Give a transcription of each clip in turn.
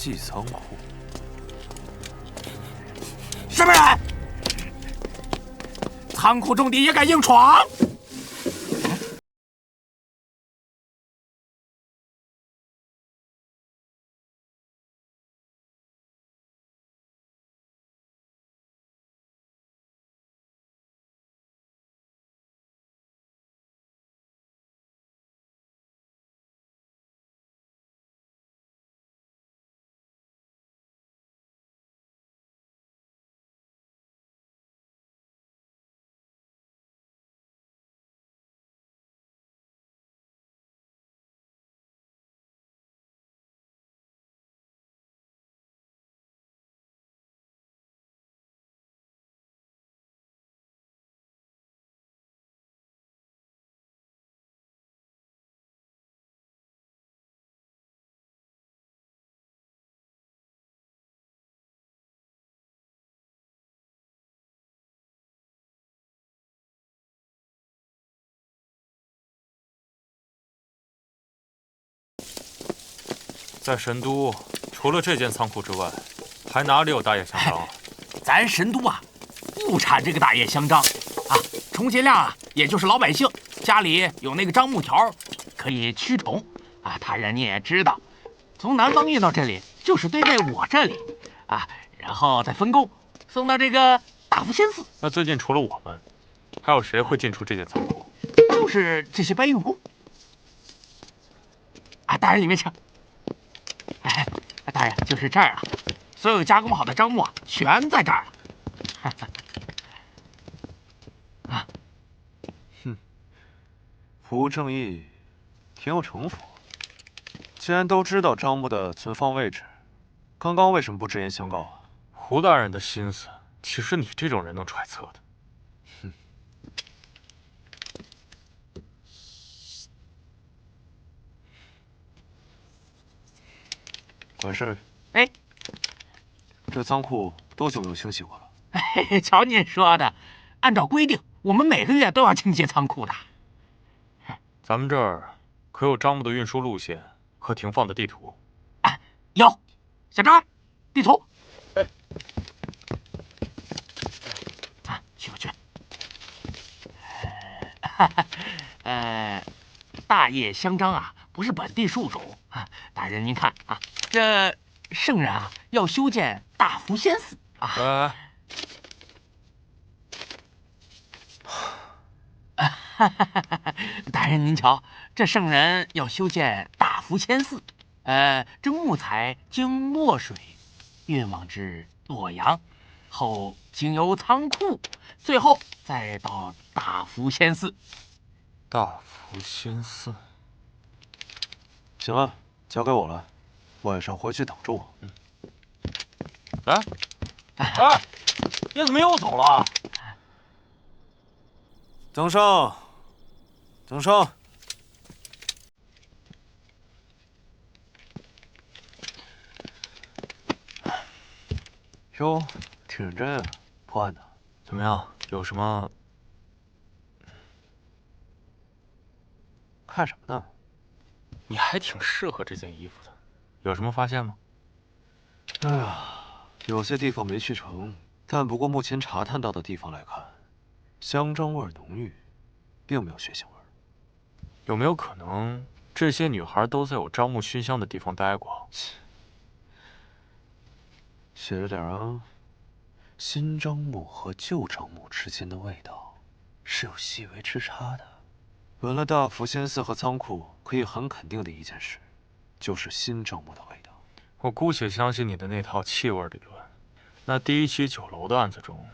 记仓库。什么人？仓库重地也敢硬闯？在神都，除了这间仓库之外，还哪里有大叶香樟啊？咱神都啊，不产这个大叶香樟啊，充其量啊，也就是老百姓家里有那个樟木条，可以驱虫啊。他人你也知道，从南方运到这里，就是堆在我这里啊，然后再分工送到这个大福仙寺。那最近除了我们，还有谁会进出这间仓库？就是这些搬运工啊，大人里面请。哎，大人，就是这儿啊，所有加工好的樟木啊，全在这儿啊。不务正业，挺有城府。既然都知道樟木的存放位置，刚刚为什么不直言相告啊？胡大人的心思，岂是你这种人能揣测的？管事。哎，这仓库多久没有清洗过了？嘿嘿，瞧您说的，按照规定，我们每个月都要清洁仓库的。咱们这儿可有樟木的运输路线和停放的地图？有，小张，地图。啊，去不去？大叶香樟啊，不是本地树种啊。大人您看啊，这圣人啊要修建大福仙寺啊。大人您瞧，这圣人要修建大福仙寺，这木材经洛水运往至洛阳，后经由仓库，最后再到大福仙寺。大福仙寺。行了，交给我了，晚上回去等着我。来，哎，你怎么又走了？等上，等上。哟，挺认真啊，破案的。怎么样？有什么？看什么呢？你还挺适合这件衣服的，有什么发现吗？哎呀，有些地方没去成，但不过目前查探到的地方来看，香樟味浓郁，并没有血腥味。有没有可能这些女孩都在有樟木熏香的地方待过？写着点啊，新樟木和旧樟木之间的味道是有细微之差的。闻了大福仙寺和仓库，可以很肯定的一件事，就是新樟木的味道。我姑且相信你的那套气味理论。那第一起酒楼的案子中，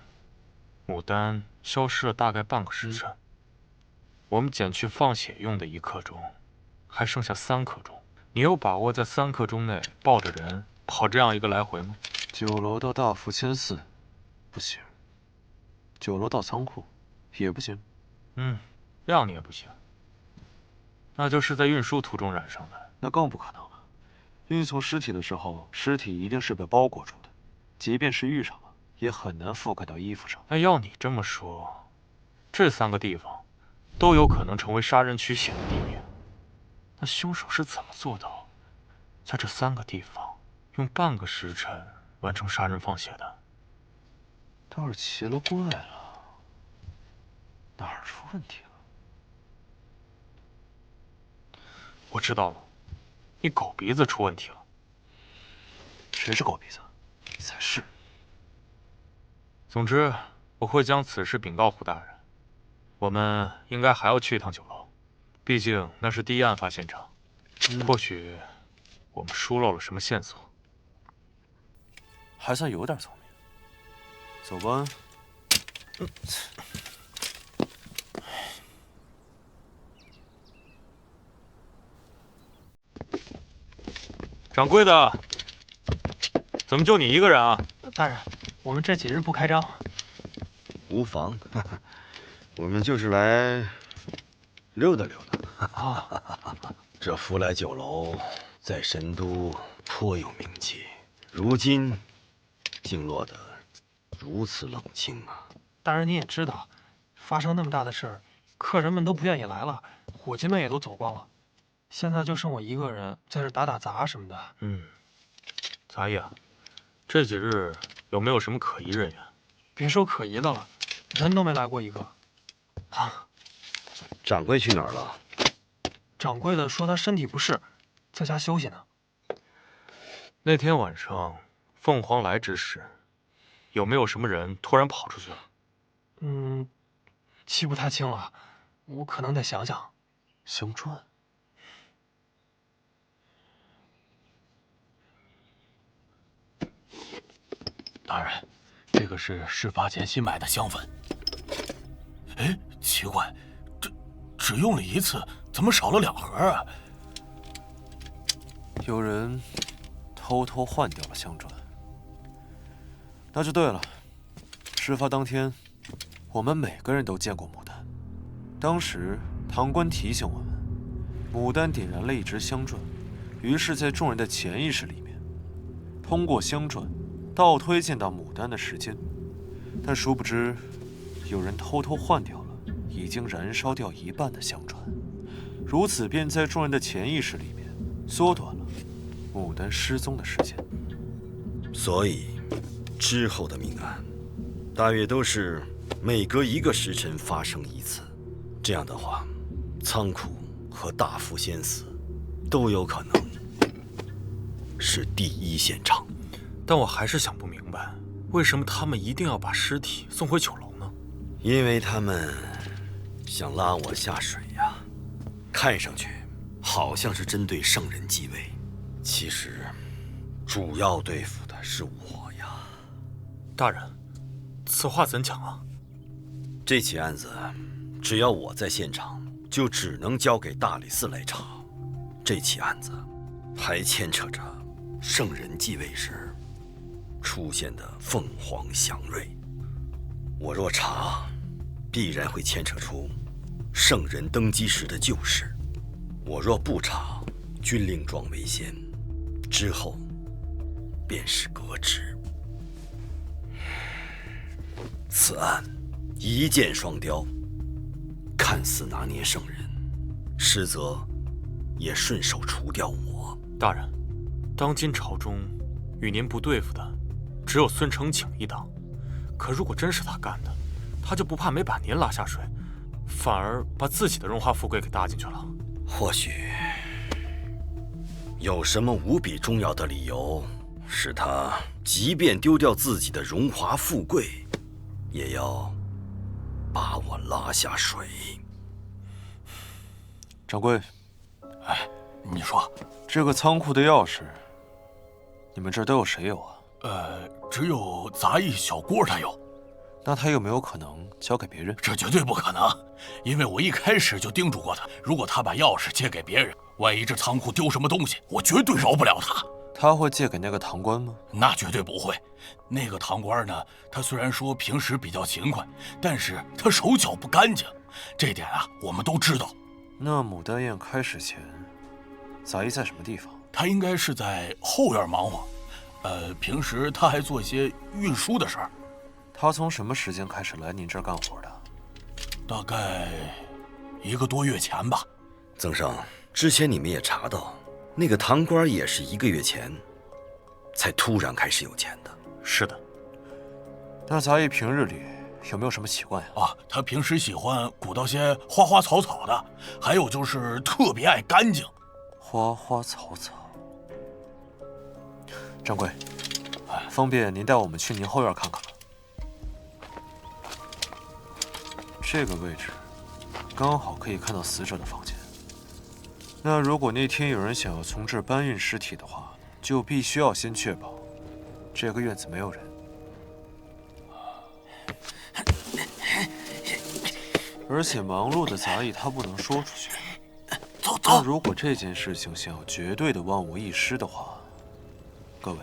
牡丹消失了大概半个时辰。我们减去放血用的1刻钟，还剩下3刻钟。你有把握在3刻钟内抱着人跑这样一个来回吗？酒楼到大福仙寺，不行；酒楼到仓库，也不行。让你也不行。那就是在运输途中染上的。那更不可能了。运送尸体的时候，尸体一定是被包裹住的，即便是遇上了，也很难覆盖到衣服上。那要你这么说，这3个地方都有可能成为杀人取血的地点。那凶手是怎么做到在这3个地方用半个时辰完成杀人放血的。倒是奇了怪了，哪儿出问题了？我知道了，你狗鼻子出问题了。谁是狗鼻子？你才是。总之，我会将此事禀告胡大人。我们应该还要去一趟酒楼，毕竟那是第一案发现场。或许我们疏漏了什么线索。还算有点聪明。走吧。掌柜的，怎么就你一个人啊？大人，我们这几日不开张。无妨，我们就是来溜达溜达。啊，这福来酒楼在神都颇有名气，如今竟落得如此冷清啊！大人您也知道，发生那么大的事儿，客人们都不愿意来了，伙计们也都走光了，现在就剩我一个人在这打打杂什么的。杂役啊，这几日有没有什么可疑人员？别说可疑的了，人都没来过一个。啊，掌柜去哪儿了？掌柜的说他身体不适，在家休息呢。那天晚上凤凰来之时，有没有什么人突然跑出去了？记不太清了，我可能得想想。香传。大人，这个是事发前新买的香粉。哎，奇怪，只用了一次，怎么少了2盒啊？有人偷偷换掉了香传。那就对了。事发当天，我们每个人都见过牡丹。当时堂官提醒我们，牡丹点燃了一支香篆，于是，在众人的潜意识里面，通过香篆倒推见到牡丹的时间。但殊不知，有人偷偷换掉了已经燃烧掉一半的香篆，如此便在众人的潜意识里面缩短了牡丹失踪的时间。所以，之后的命案，大约都是每隔1个时辰发生一次。这样的话，仓库和大福仙寺都有可能是第一现场。但我还是想不明白，为什么他们一定要把尸体送回酒楼呢？因为他们想拉我下水呀。看上去好像是针对圣人继位，其实主要对付的是我呀。大人，此话怎讲啊？这起案子，只要我在现场，就只能交给大理寺来查。这起案子还牵扯着圣人继位时出现的凤凰祥瑞，我若查，必然会牵扯出圣人登基时的旧事；我若不查，军令状为先，之后便是革职。此案一箭双雕，看似拿捏圣人，实则也顺手除掉我。大人，当今朝中与您不对付的只有孙承请一党，可如果真是他干的，他就不怕没把您拉下水，反而把自己的荣华富贵给搭进去了。或许有什么无比重要的理由，使他即便丢掉自己的荣华富贵，也要把我拉下水。掌柜，哎，你说，这个仓库的钥匙，你们这儿都有谁有啊？只有杂役小郭他有。那他有没有可能交给别人？这绝对不可能，因为我一开始就叮嘱过他，如果他把钥匙借给别人，万一这仓库丢什么东西，我绝对饶不了他。他会借给那个堂官吗？那绝对不会。那个堂官呢，他虽然说平时比较勤快，但是他手脚不干净，这点啊，我们都知道。那牡丹宴开始前，杂役在什么地方？他应该是在后院忙活，平时他还做一些运输的事儿。他从什么时间开始来您这儿干活的？大概1个多月前吧。曾生，之前你们也查到，那个堂官也是1个月前才突然开始有钱的。是的。那杂役平日里有没有什么习惯呀？啊，他平时喜欢鼓捣些花花草草的，还有就是特别爱干净。花花草草。掌柜，方便您带我们去您后院看看吗？这个位置刚好可以看到死者的房间。那如果那天有人想要从这儿搬运尸体的话，就必须要先确保这个院子没有人。而且忙碌的杂役他不能说出去。走那如果这件事情想要绝对的万无一失的话，各位，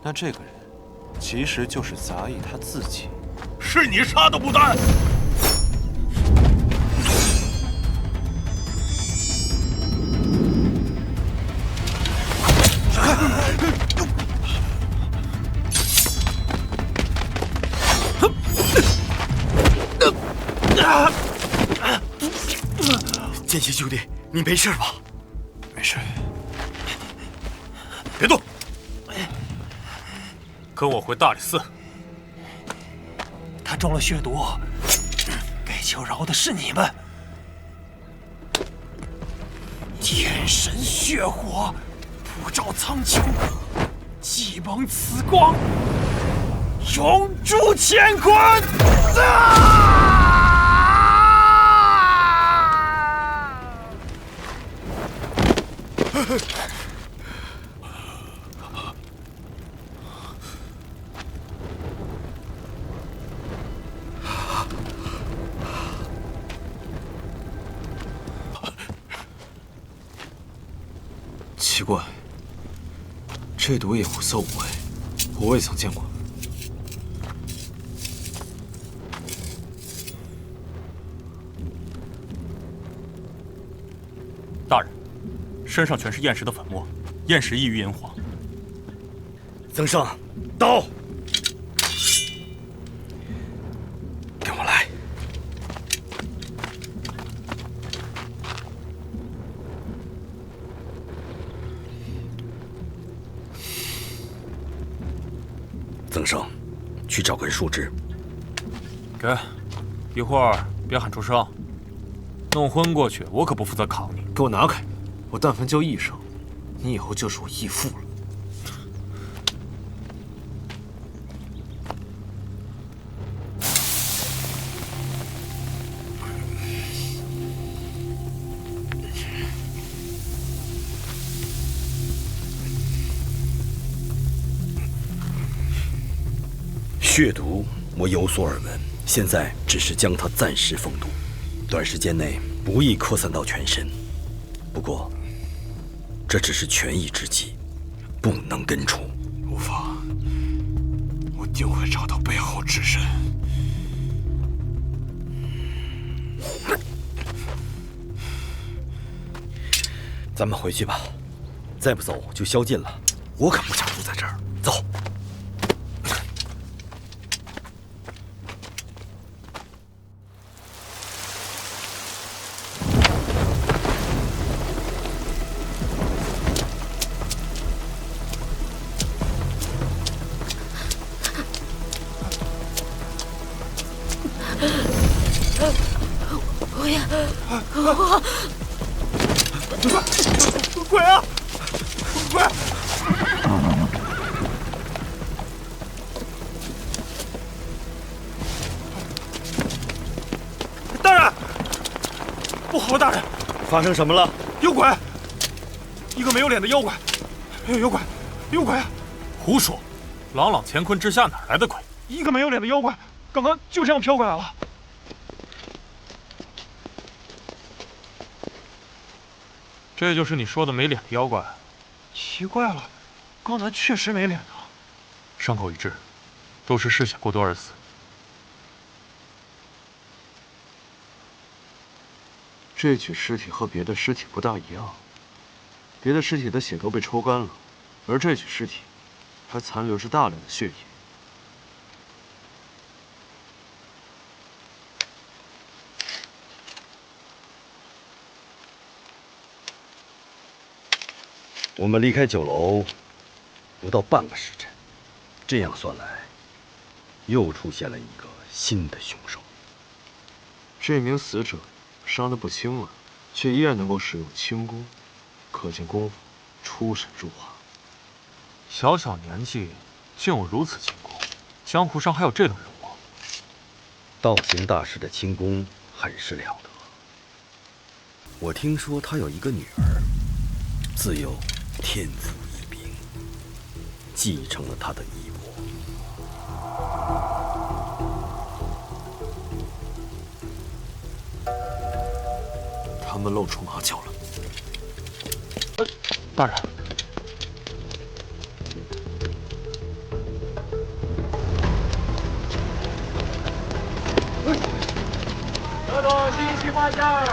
那这个人其实就是杂役他自己。是你杀的不丹。剑心兄弟，你没事吧？没事。别动，跟我回大理寺。他中了血毒，该求饶的是你们。天神血火，普照苍穹，祭蒙此光，永驻乾坤！奇怪，这毒也无色无味，我未曾见过。大人，身上全是厌食的粉末，厌食易于银黄。曾胜，刀，跟我来。曾胜，去找根树枝。给，一会儿别喊出声，弄昏过去，我可不负责扛你。给我拿开！我但凡叫一声，你以后就是我义父了。血毒，我有所耳闻，现在只是将它暂时封毒，短时间内不易扩散到全身。不过，这只是权宜之计，不能根除。无妨，我定会找到背后之人。咱们回去吧，再不走就宵禁了。我可不想住在这儿。走。我呀，鬼啊！鬼！大人，不好了，大人，发生什么了？有鬼！一个没有脸的妖怪！有鬼！有鬼！胡说！朗朗乾坤之下哪来的鬼？一个没有脸的妖怪，刚刚就这样飘过来了。这就是你说的没脸的妖怪？奇怪了，刚才确实没脸啊。伤口一致，都是失血过多而死。这具尸体和别的尸体不大一样，别的尸体的血都被抽干了，而这具尸体还残留着大量的血液。我们离开酒楼，不到半个时辰。这样算来，又出现了一个新的凶手。这名死者伤得不轻了，却依然能够使用轻功，可见功夫出神入化。小小年纪竟有如此轻功，江湖上还有这种人物？道行大师的轻功很是了得。我听说他有一个女儿，自幼天赋异禀，继承了他的衣钵。他们露出马脚了。大人，得到新奇花件儿。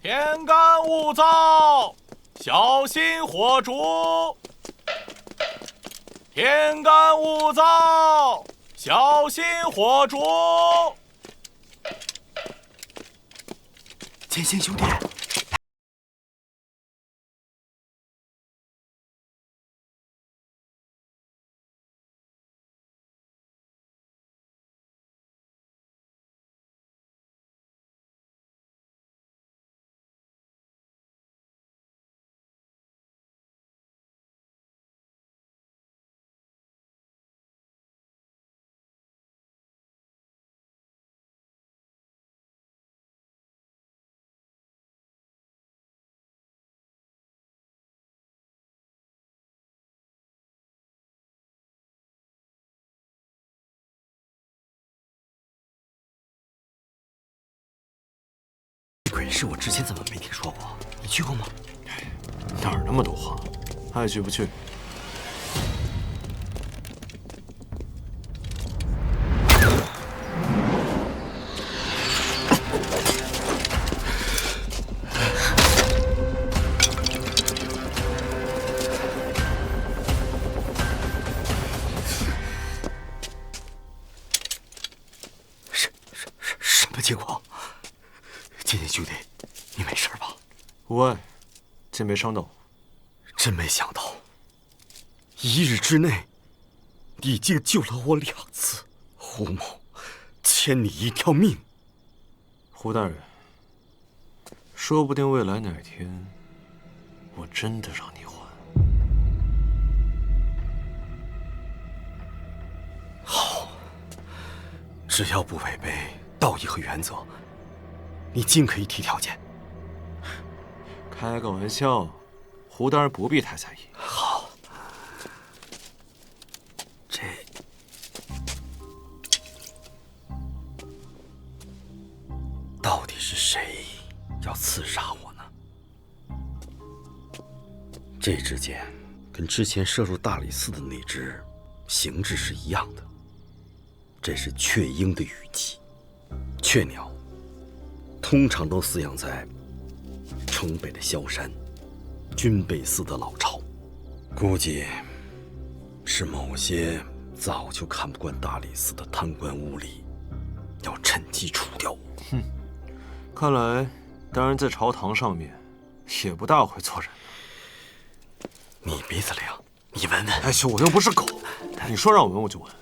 天干物燥，小心火烛。天干物燥，小心火烛。剑心兄弟，鬼市我之前怎么没听说过？你去过吗？哪儿那么多话？爱去不去？什么情况？剑心兄弟，你没事吧？无碍，竟没伤到。真没想到，1日之内，你竟救了我2次，胡某欠你一条命。胡大人，说不定未来哪天，我真的让你还。好，只要不违背道义和原则，你尽可以提条件。开个玩笑，胡大人不必太在意。好，这到底是谁要刺杀我呢？这支箭跟之前射入大理寺的那支形制是一样的，这是雀鹰的羽鸡。雀鸟通常都饲养在城北的萧山、军备司的老巢，估计是某些早就看不惯大理寺的贪官污吏，要趁机除掉我。看来大人在朝堂上面也不大会做人。你鼻子灵，你闻闻。哎呦，我又不是狗，你说让我闻我就闻。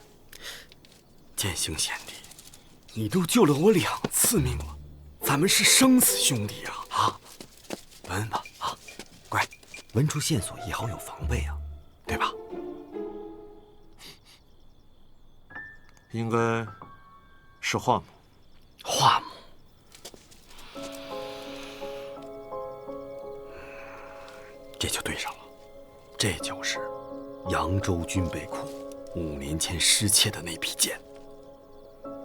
剑行贤弟，你都救了我2次命了，咱们是生死兄弟啊！啊，闻闻吧，啊，乖，闻出线索也好有防备啊，对吧？应该是桦木。桦木，扬州军备库5年前失窃的那批剑。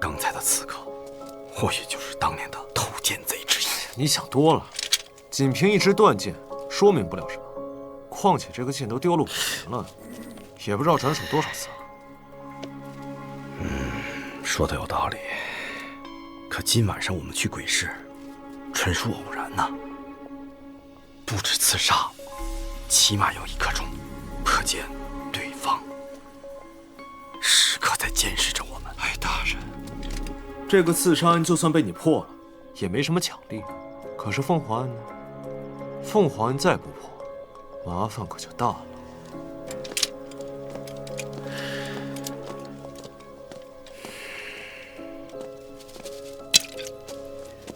刚才的刺客，或许就是当年的偷剑贼之一。你想多了，仅凭一支断剑说明不了什么。况且这个剑都丢了5年了，也不知道转手多少次了。说的有道理。可今晚上我们去鬼市，纯属偶然呐。不止刺杀，起码要1刻钟，可见对方时刻在监视着我们。哎，大人，这个刺杀案就算被你破了，也没什么奖励。可是凤凰案呢？凤凰案再不破，麻烦可就大了。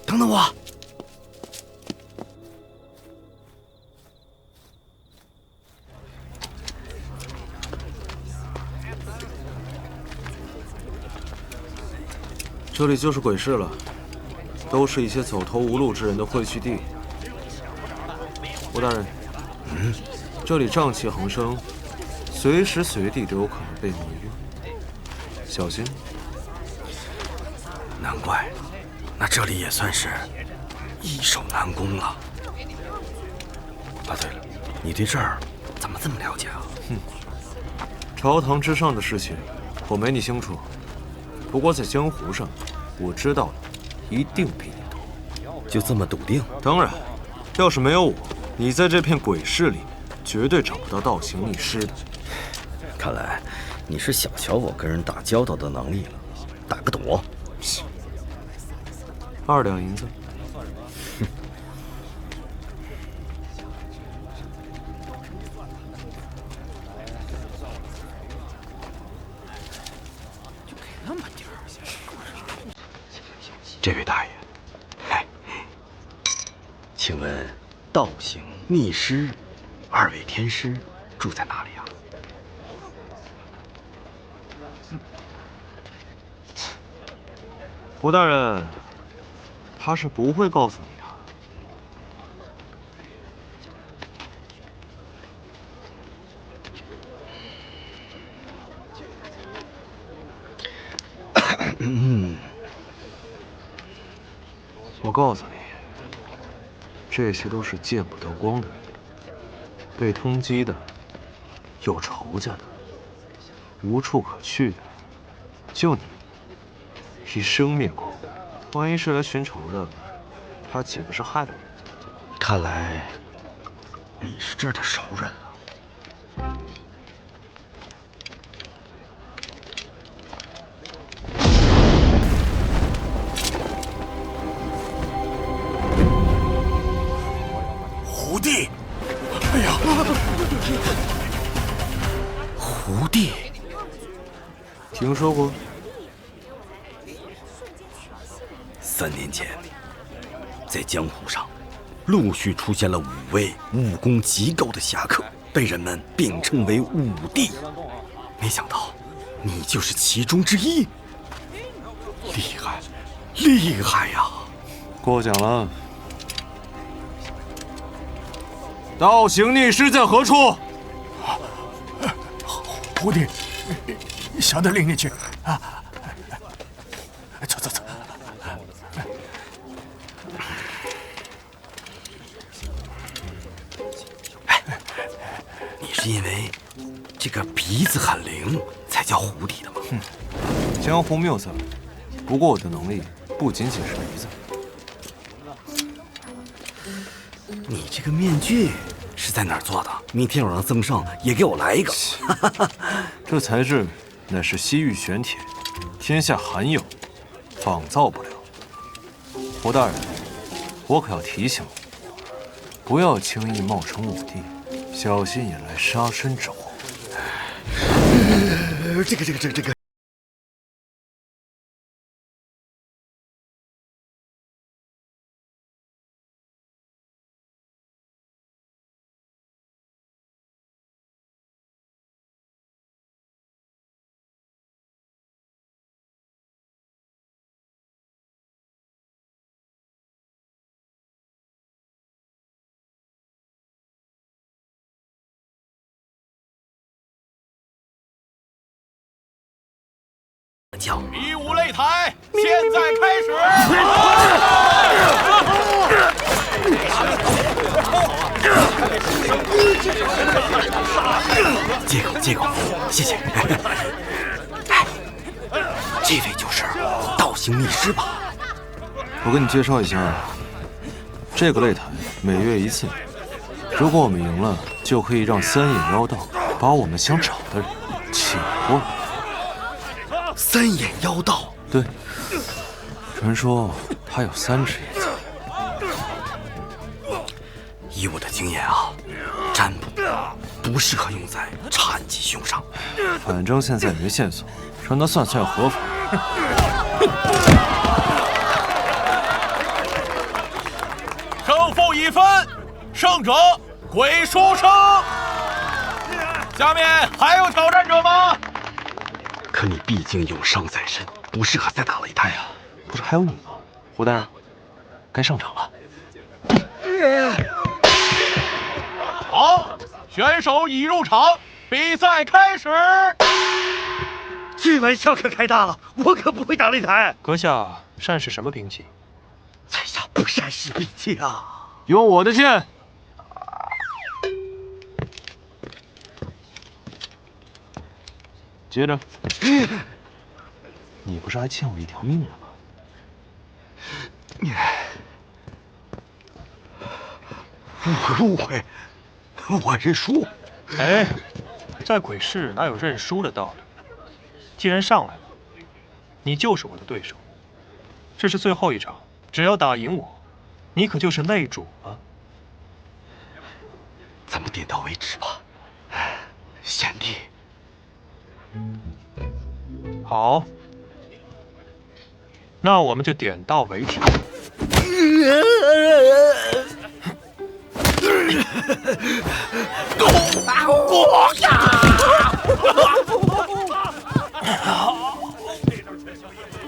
等等我！这里就是鬼市了，都是一些走投无路之人的汇聚地。吴大人，这里瘴气横生，随时随地都有可能被迷晕，小心。难怪，那这里也算是易守难攻了。啊，对了，你对这儿怎么这么了解啊？朝堂之上的事情，我没你清楚。不过在江湖上，我知道的一定比你多。就这么笃定？当然，要是没有我，你在这片鬼市里绝对找不到倒行逆施的。看来你是小瞧我跟人打交道的能力了。打个赌，2两银子。这位大爷，请问道行逆施2位天师住在哪里啊？胡大人，他是不会告诉你的。我告诉你，这些都是见不得光的人，被通缉的，有仇家的，无处可去的，就你一生灭口。万一是来寻仇的，他岂不是害了你？看来你是这儿的熟人了。胡弟，哎呀，胡弟，听说过。3年前，在江湖上陆续出现了5位武功极高的侠客，被人们并称为武帝。没想到你就是其中之一，厉害，厉害呀！过奖了。倒行逆施在何处？胡弟，小的领你去啊！走走走。你是因为这个鼻子很灵才叫胡弟的吗？江湖谬赞。不过我的能力不仅仅是鼻子。你这个面具是在哪儿做的？明天我让曾胜也给我来一个。这材质乃是西域玄铁，天下罕有，仿造不了。胡大人，我可要提醒你，不要轻易冒充武帝，小心引来杀身之祸。这个。叫。比武擂台现在开始。借口，谢谢。这位就是道行逆师吧？我给你介绍一下，这个擂台每月一次，如果我们赢了，就可以让三眼妖道把我们想找的人请过来。三眼妖道？对，传说他有3只眼睛。以我的经验啊，占卜不适合用在产疾凶上。反正现在没线索，让他算算合法。胜负已分，胜者归书生。下面还有挑战者吗？可你毕竟有伤在身，不适合再打擂台啊。不是还有你吗？胡大人，该上场了。好，选手已入场，比赛开始。这玩笑可开大了，我可不会打擂台。阁下善使什么兵器？在下不善使兵器啊。用我的剑。接着。你不是还欠我1条命了吗？我误会，我认输。哎，在鬼市哪有认输的道理？既然上来了，你就是我的对手。这是最后一场，只要打赢我，你可就是内主啊！咱们点到为止吧，贤弟。好，那我们就点到为止。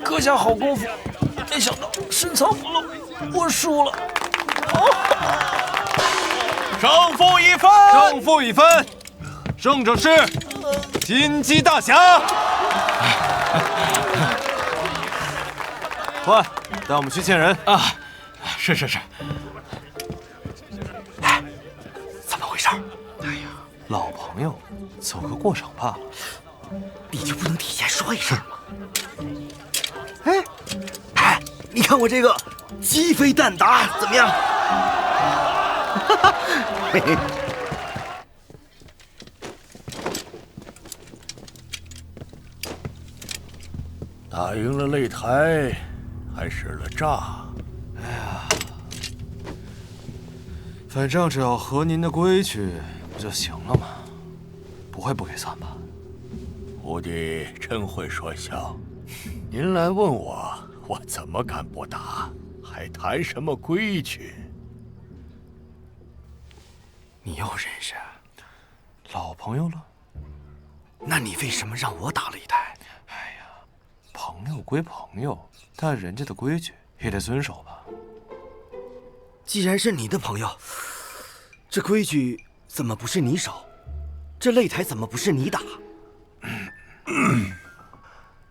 阁下好功夫，没想到深藏不露，我输了。胜负已分，胜负已分，胜者是金鸡大侠。快，带我们去见人啊！是。怎么回事？老朋友，走个过场罢了。你就不能提前说一声吗？哎，你看我这个鸡飞蛋打怎么样？打赢了擂台，还使了诈。反正只要合您的规矩，不就行了吗？不会不给算吧？徒弟真会说笑。您来问我，我怎么敢不打？还谈什么规矩？你又认识？老朋友了。那你为什么让我打擂台？朋友归朋友，但人家的规矩也得遵守吧。既然是你的朋友，这规矩怎么不是你守？这擂台怎么不是你打？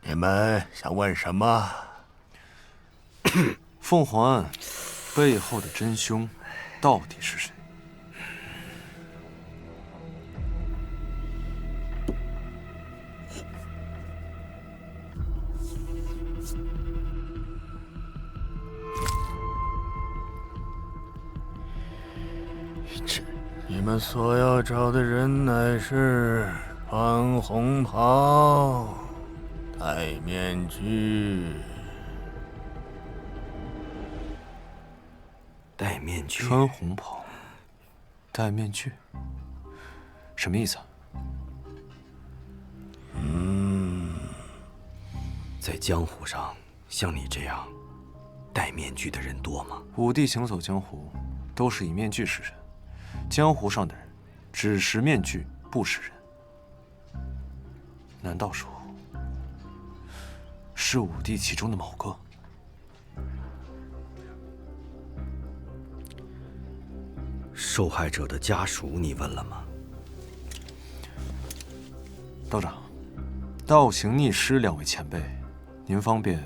你们想问什么？凤凰案背后的真凶到底是谁？你们所要找的人乃是穿红袍、戴面具。戴面具，穿红袍，戴面具，什么意思啊？在江湖上，像你这样戴面具的人多吗？武帝行走江湖，都是以面具示人。江湖上的人，只识面具，不识人。难道说是武帝其中的某个？受害者的家属你问了吗？道长，道行逆师2位前辈您方便？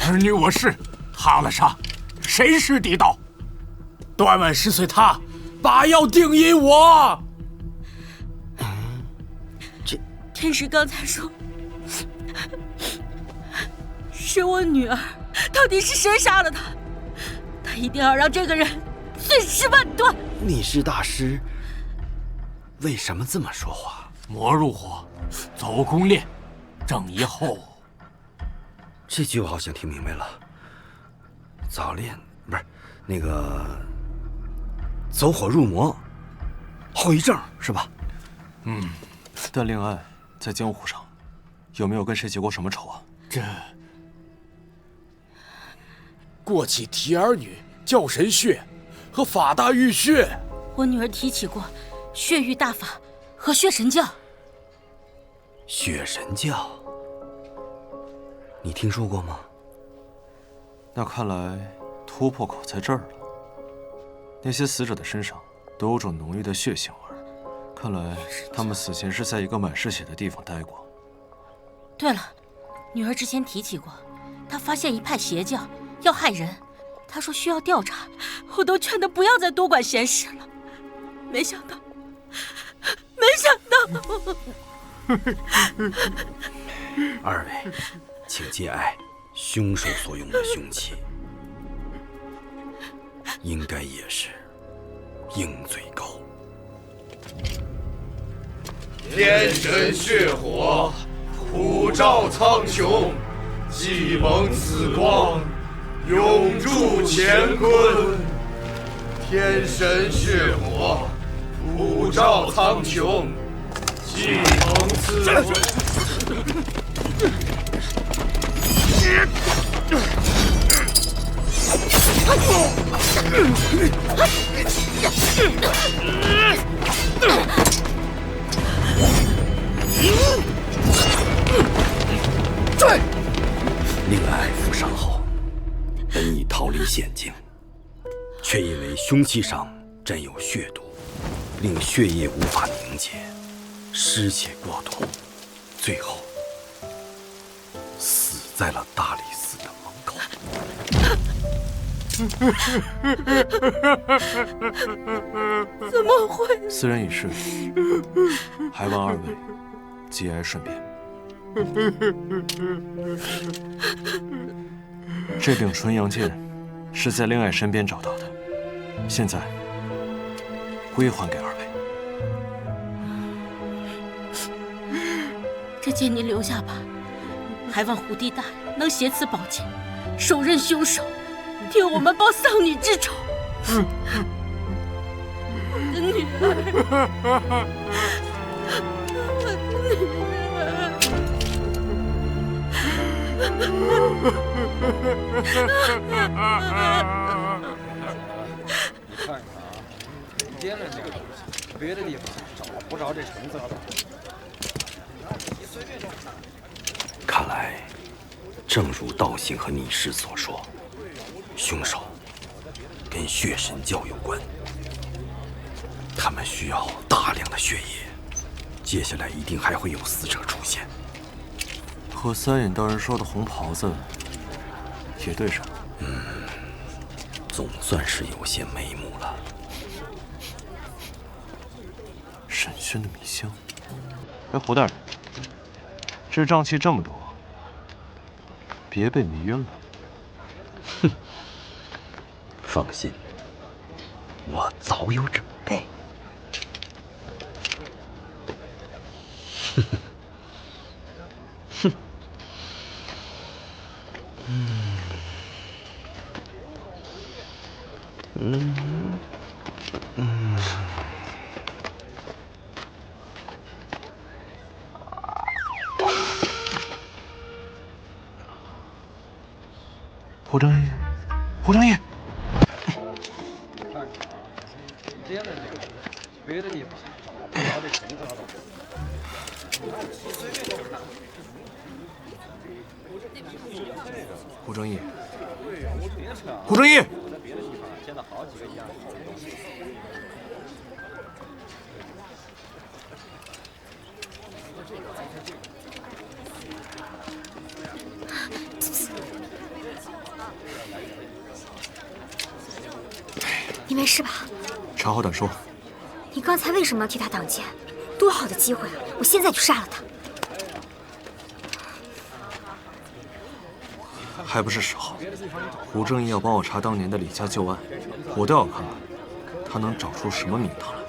儿女我是，踏了上，谁是地道？断腕10岁他，把药定因我。天师刚才说是我女儿，到底是谁杀了她？他一定要让这个人碎尸万段。你是大师，为什么这么说话？魔入火，走宫炼，正一后。这句我好像听明白了。早炼不是那个走火入魔，后遗症是吧？但令爱在江湖上有没有跟谁结过什么仇啊？这过起提儿女、教神血和法大玉血。我女儿提起过血域大法和血神教。血神教，你听说过吗？那看来突破口在这儿了。那些死者的身上都有种浓郁的血腥味儿，看来他们死前是在一个满是血的地方待过。对了，女儿之前提起过，她发现一派邪教要害人，她说需要调查，我都劝她不要再多管闲事了。没想到，二位，请节哀。凶手所用的凶器，应该也是鹰嘴钩。天神血火，普照苍穹，既蒙此光，永驻乾坤。天神血火，普照苍穹，既蒙此光。令爱负伤后，本已逃离险境，却因为凶器上沾有血毒，令血液无法凝结，失血过多，最后死在了大理寺的门口。怎么会？斯人已逝，还望二位节哀顺变。这柄纯阳剑是在令爱身边找到的，现在归还给二位。这剑您留下吧，还望虎帝大人能挟此宝剑，手刃凶手，替我们报丧女之仇。我的女儿，我的女儿。你看看啊，掂量这个东西，别的地方找不着这成色的。看来，正如道行和逆师所说，凶手跟血神教有关。他们需要大量的血液，接下来一定还会有死者出现。和三眼道人说的红袍子也对上。总算是有些眉目了。审讯的迷香。哎，胡大人，这瘴气这么多，别被迷晕了。哼，放心，我早有准备。胡正义，胡正义，你看看啊，掂量这个东西，别的地方找不着这成色的。胡正义，胡正义。在别的地方见到好几个一样的好东西。你没事吧？长话短说。你刚才为什么要替他挡箭？多好的机会啊！我现在就杀了他。还不是时候。胡正义要帮我查当年的李家旧案，我倒要看看他能找出什么名堂来。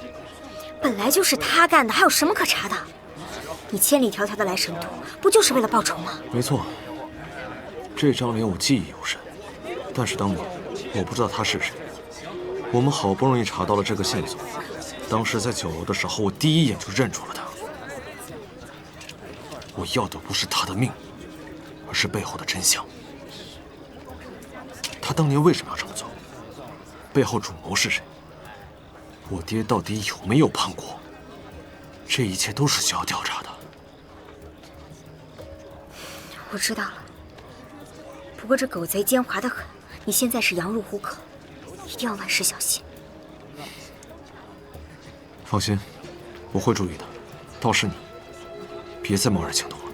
本来就是他干的，还有什么可查的？你千里迢迢的来成都，不就是为了报仇吗？没错，这张脸我记忆犹深，但是当年我不知道他是谁。我们好不容易查到了这个线索，当时在酒楼的时候，我第一眼就认出了他。我要的不是他的命，而是背后的真相。他当年为什么要这么做？背后主谋是谁？我爹到底有没有叛国？这一切都是需要调查的。我知道了，不过这狗贼奸猾得很，你现在是羊入虎口，一定要万事小心。放心，我会注意的。倒是你，别再贸然行动了。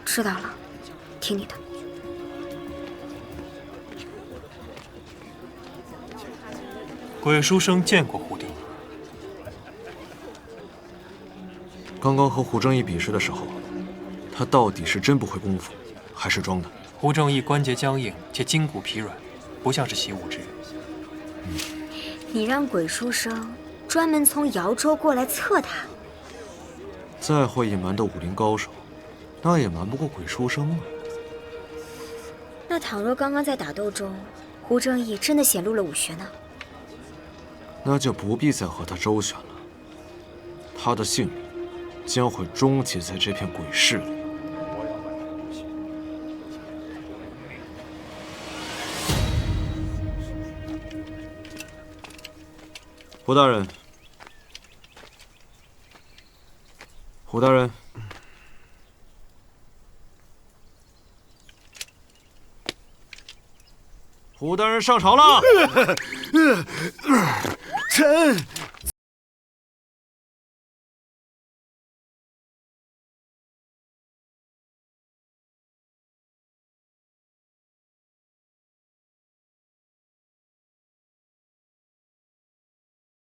知道了，听你的。鬼书生见过胡定。刚刚和胡正义比试的时候，他到底是真不会功夫，还是装的？胡正义关节僵硬且筋骨疲软，不像是习武之人。你让鬼书生专门从瑶州过来测他？再会隐瞒的武林高手，那也瞒不过鬼书生啊。那倘若刚刚在打斗中，胡正义真的显露了武学呢？那就不必再和他周旋了。他的性命将会终结在这片鬼市里。胡大人，胡大人，胡大人上朝了。臣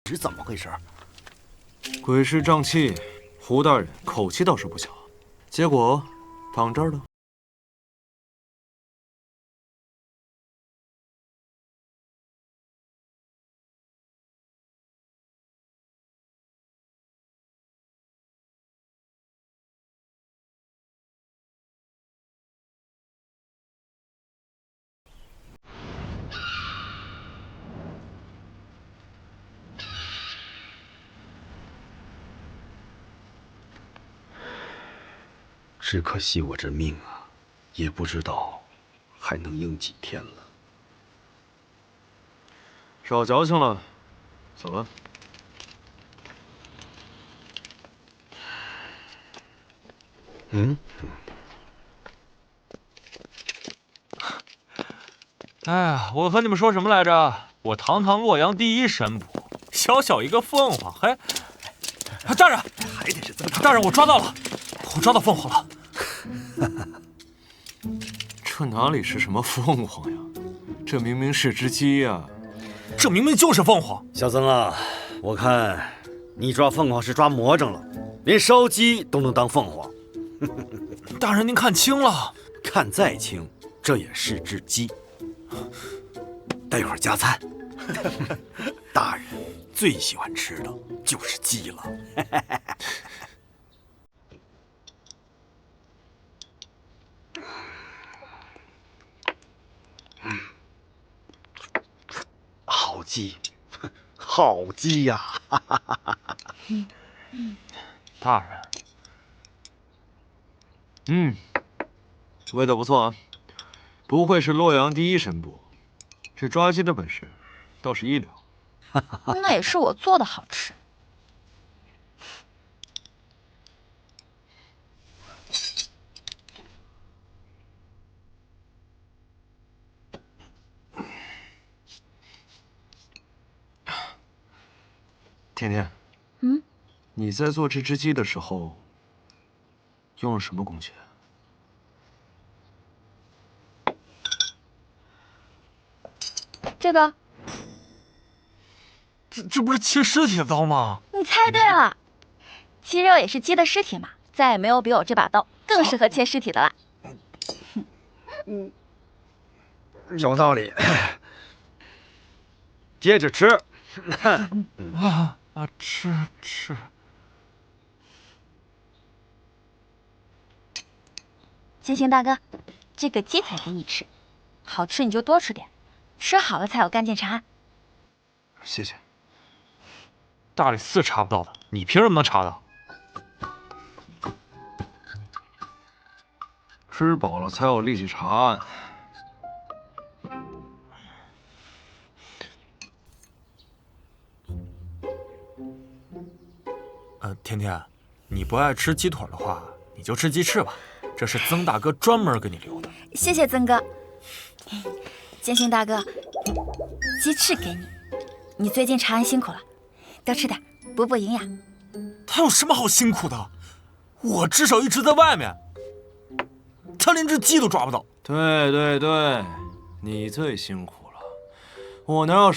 是怎么回事？鬼市瘴气，胡大人口气倒是不小，结果绑这儿了。只可惜我这命啊，也不知道还能硬几天了。少矫情了，走了。哎呀，我和你们说什么来着？我堂堂洛阳第一神捕，小小一个凤凰，还大人，还得是曾大人，我抓到了，我抓到凤凰了。这哪里是什么凤凰呀？这明明是只鸡呀！这明明就是凤凰。小曾啊，我看你抓凤凰是抓魔怔了，连烧鸡都能当凤凰。大人您看清了，看再清，这也是只鸡。待会儿加餐，大人最喜欢吃的就是鸡了。好鸡，好鸡呀！大人，味道不错啊，不愧是洛阳第一神捕，这抓鸡的本事倒是一流。那也是我做的好吃。甜甜，你在做这只鸡的时候用了什么工具？这个，这不是切尸体的刀吗？你猜对了，鸡肉也是鸡的尸体嘛，再也没有比我这把刀更适合切尸体的啦。有道理。接着吃。吃。金星大哥，这个鸡腿给你吃，好吃你就多吃点，吃好了才有干劲茶。谢谢。大理寺查不到的，你凭什么能查到？吃饱了才有力气查案。甜甜，你不爱吃鸡腿的话，你就吃鸡翅吧，这是曾大哥专门给你留的。谢谢曾哥。金星大哥，鸡翅给你，你最近查案辛苦了，多吃点，补补营养。他有什么好辛苦的？我至少一直在外面，他连只鸡都抓不到。对，你最辛苦了，我能有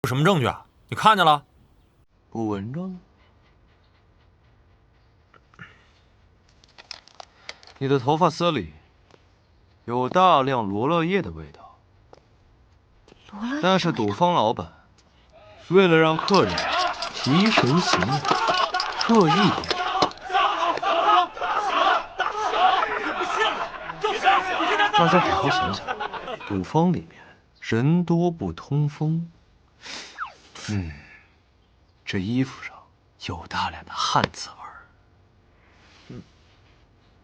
什么证据啊？你看见了？不闻着？你的头发丝里有大量罗勒叶的味道，但是赌坊老板为了让客人提神醒脑，特意大家好好想想，赌坊里面人多不通风，这衣服上有大量的汗渍味儿。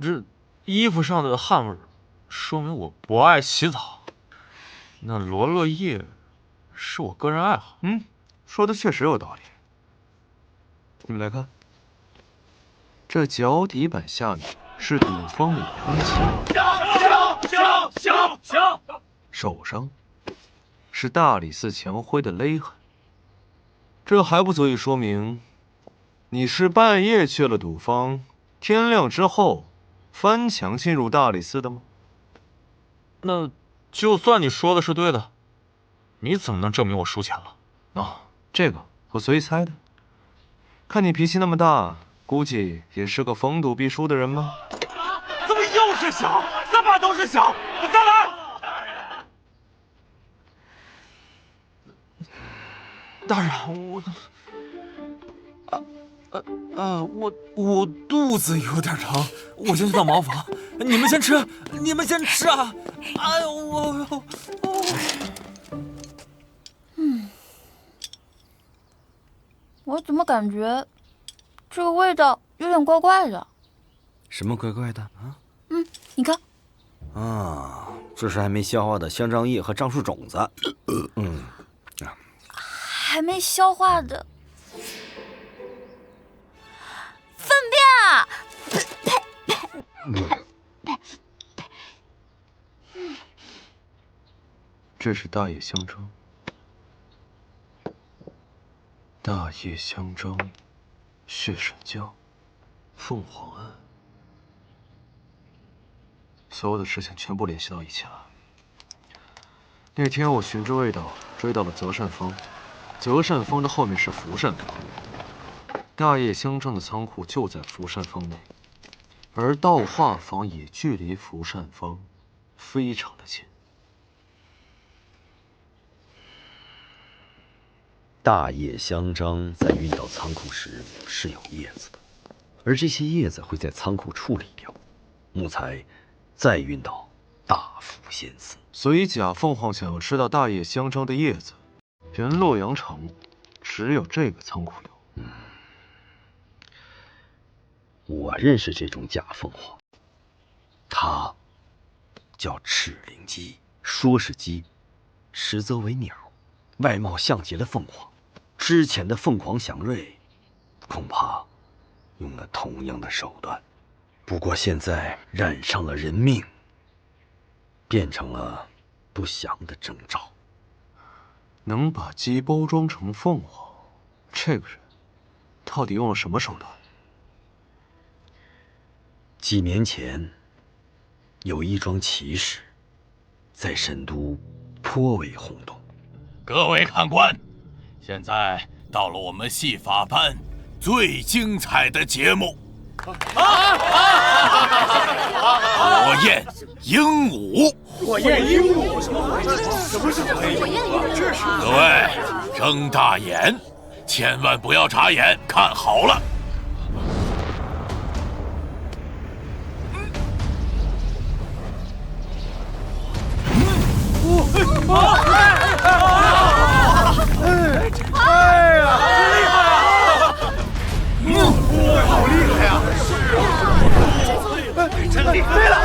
这衣服上的汗味说明我不爱洗澡。那罗勒叶是我个人爱好。说的确实有道理。你们来看，这脚底板下面是赌坊里喷漆，手上是大理寺前徽的勒痕。这还不足以说明你是半夜去了赌坊，天亮之后翻墙进入大理寺的吗？那就算你说的是对的，你怎么能证明我输钱了？这个我随意猜的。看你脾气那么大，估计也是个逢赌必输的人吧？怎么又是小？三把都是小，再来！大人，我肚子有点疼，我先去趟茅房。你们先吃啊！哎呦我怎么感觉这个味道有点怪怪的？什么怪怪的啊？你看，这是还没消化的香樟叶和樟树种子。还没消化的粪便啊！这是大叶香樟，大叶香樟，血沈胶，凤凰案，所有的事情全部联系到一起了。那天我循着味道追到了择善坊，择善坊的后面是福善坊，大叶香樟的仓库就在福善坊内，而道化坊也距离福善坊非常的近。大叶香樟在运到仓库时是有叶子的，而这些叶子会在仓库处理掉，木材再运到大福仙寺。所以贾凤凰想要吃到大叶香樟的叶子，全洛阳城只有这个仓库有。我认识这种假凤凰，它叫赤灵鸡，说是鸡，实则为鸟，外貌像极了凤凰。之前的凤凰祥瑞恐怕用了同样的手段。不过现在染上了人命，变成了不祥的征兆。能把鸡包装成凤凰，这个人到底用了什么手段？几年前，有一桩奇事，在神都颇为轰动。各位看官，现在到了我们戏法班最精彩的节目——火焰鹦鹉。火焰鹦鹉？什么回事？什么是火焰鹦鹉？这是……各位睁大眼，千万不要眨眼，看好了。哎呀，厉害啊！好厉害呀！是啊，真厉害！飞了！